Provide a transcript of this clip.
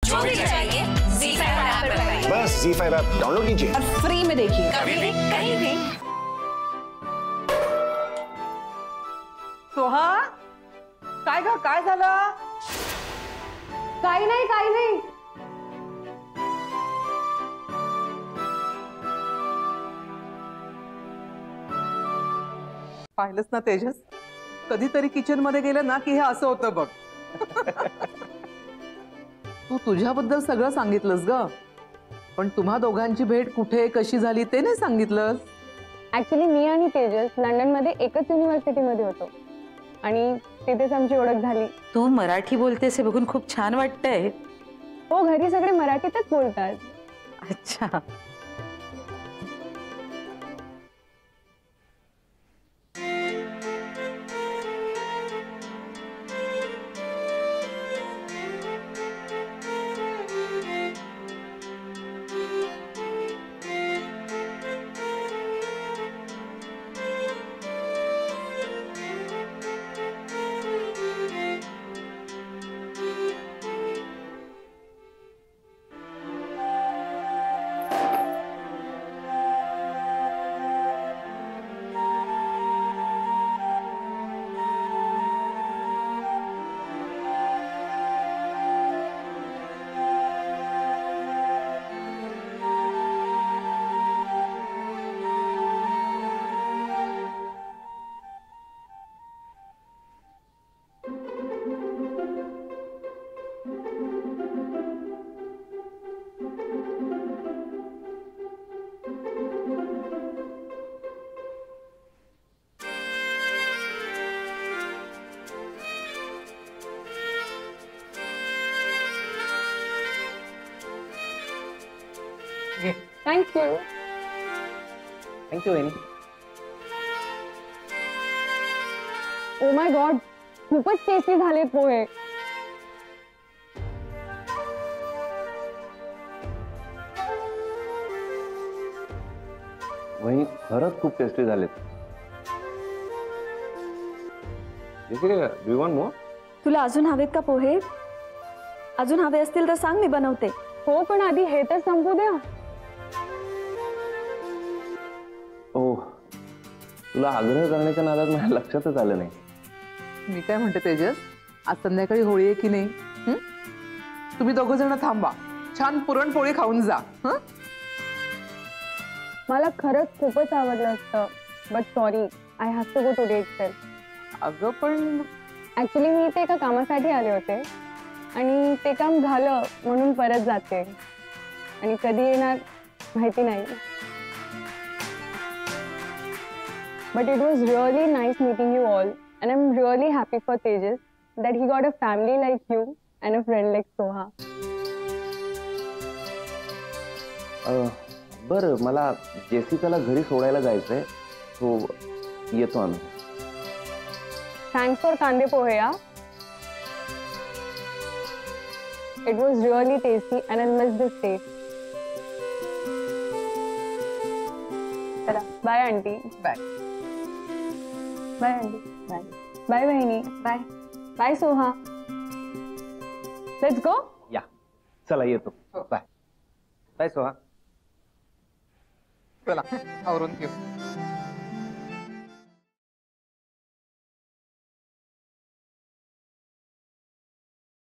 जो भी चाहिए ZEE5 ऐप पर पाइए। बस ZEE5 ऐप डाउनलोड कीजिए और फ्री में देखिए, कभी भी कहीं भी। सोहा, काय ग, काय झालं? काही नाही. पाहिलंच ना तेजस, कधीतरी किचन मध्ये गेलं ना की हे असं होतं बघ. तू तुझ्याबद्दल सगळं सांगितलंस ग, पण तुम्हा दोघांची भेट कुठे कशी झाली ते नाही सांगितलंस. ऍक्च्युली मी आणि तेजस लंडन मध्ये एकच युनिव्हर्सिटी मध्ये होतो आणि तिथेच आमची ओळख झाली. तू मराठी बोलतेस हे बघून खूप छान वाटतंय. हो, घरी सगळे मराठीतच बोलतात. अच्छा. थँक्यू. थँक्यू वहिनी. ओ माय गॉड, खूपच टेस्टी झालेत पोहे. वहिनी खरंच खूप टेस्टी झालेत. Do want more? तुला अजून हवेत का पोहे? अजून हवे असतील तर सांग, मी बनवते. हो, पण आधी हे तर संपू द्या. ओ, तुला आग्रह करण्याच्या नादात माझ्या लक्षातच आलं नाही. मी काय म्हणते तेजस, आज संध्याकाळी होळी आहे की नाही? तुम्ही दोघं जण थांबा, छान पुरणपोळी खाऊन जा. मला खरंच खूपच आवडलं असतं, but sorry, I have to go today itself. अगं पण ऍक्च्युली मी इथे एका कामासाठी आले होते आणि ते काम झालं म्हणून परत जाते आणि कधी येणार माहिती नाही. But it was really nice meeting you all and I'm really happy for Tejas that he got a family like you and a friend like Soha. बरं, मला जेसिकाला घरी सोडायला जायचंय, तो येतो आम्ही. Thanks for कांदे पोहे. It was really tasty and I missed this taste. चला, bye auntie. Bye. Bye auntie. Bye. Bye बहिणी. Bye. Bye Soha. Let's go. या, चला येतो. बाय. बाय सोहा. चला आवरून घेऊ.